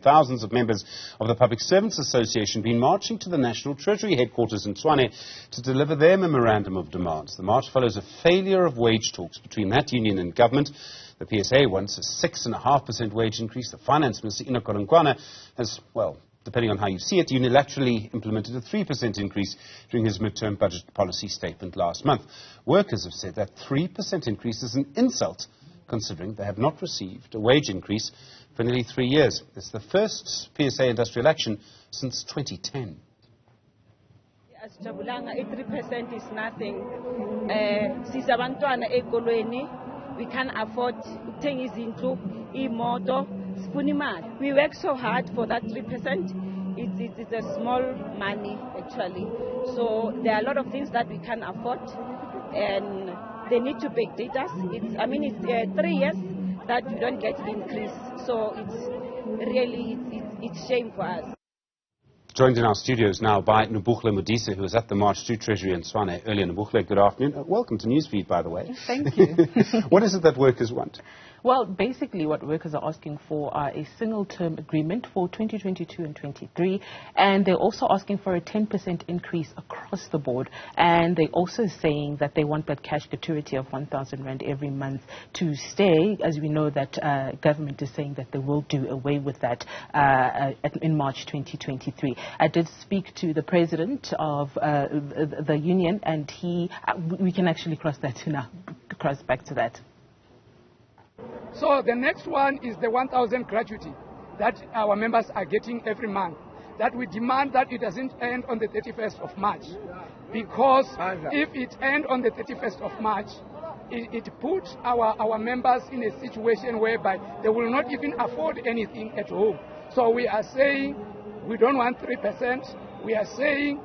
Thousands of members of the Public Servants Association have been marching to the National Treasury headquarters in Tshwane to deliver their memorandum of demands. The march follows a failure of wage talks between that union and government. The PSA wants a 6.5% wage increase. The Finance Minister Enoch Godongwana has, well, depending on how you see it, unilaterally implemented a 3% increase during his midterm budget policy statement last month. Workers have said that 3% increase is an insult, considering they have not received a wage increase for nearly 3 years. It's the first PSA industrial action since 2010. As Jabulanga, 3% is nothing. Sisabantwana ekolweni, we can't afford ukuthenga izindlu, imoto, sifuna imali. We work so hard for that 3%. It's a small money actually. So there are a lot of things that we can't afford, and they need to backdate us. It's 3 years that we don't get increase. So it's shame for us. Joined in our studios now by Newzroom who was at the March to Treasury in Tshwane earlier. Newzroom, good afternoon. Welcome to Newsfeed, by the way. Thank you. What is it that workers want? Well, basically what workers are asking for are a single-term agreement for 2022 and 23, and they're also asking for a 10% increase across the board, and they're also saying that they want that cash gratuity of 1,000 Rand every month to stay, as we know that government is saying that they will do away with that in March 2023. I did speak to the president of the union, and we can actually cross back to that. So the next one is the 1,000 gratuity that our members are getting every month, that we demand that it doesn't end on the 31st of March. Because if it ends on the 31st of March, it puts our members in a situation whereby they will not even afford anything at home. So we are saying we don't want 3%. We are saying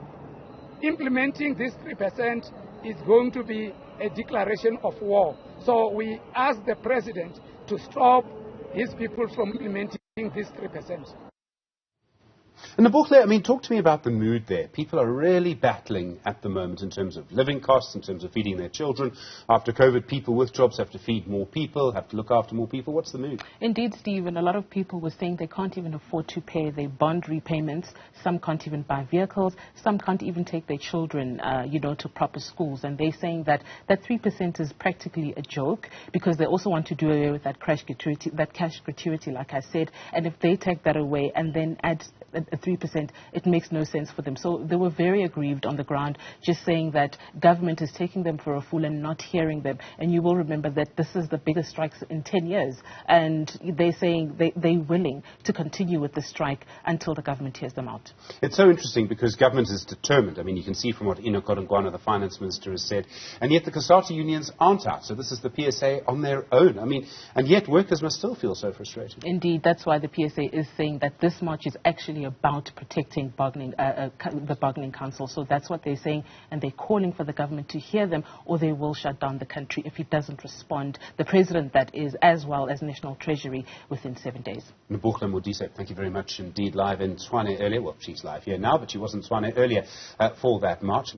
implementing this 3% is going to be a declaration of war. So we ask the president to stop his people from implementing this 3%. And Newzroom, talk to me about the mood there. People are really battling at the moment in terms of living costs, in terms of feeding their children. After COVID, people with jobs have to feed more people, have to look after more people. What's the mood? Indeed, Steve, and a lot of people were saying they can't even afford to pay their bond repayments. Some can't even buy vehicles. Some can't even take their children, to proper schools. And they're saying that 3% is practically a joke, because they also want to do away with that cash gratuity, like I said. And if they take that away and then add a 3%, it makes no sense for them. So they were very aggrieved on the ground, just saying that government is taking them for a fool and not hearing them. And you will remember that this is the biggest strikes in 10 years. And they're saying they're willing to continue with the strike until the government hears them out. It's so interesting because government is determined. You can see from what Enoch Godongwana, the Finance Minister, has said. And yet the Cosata unions aren't out. So this is the PSA on their own. And yet workers must still feel so frustrated. Indeed, that's why the PSA is saying that this march is actually about protecting the bargaining council. So that's what they're saying, and they're calling for the government to hear them, or they will shut down the country if he doesn't respond. The president, that is, as well as National Treasury, within 7 days. Newzroom, thank you very much indeed. Live in Tshwane earlier. Well, she's live here now, but she was in Tshwane earlier for that march.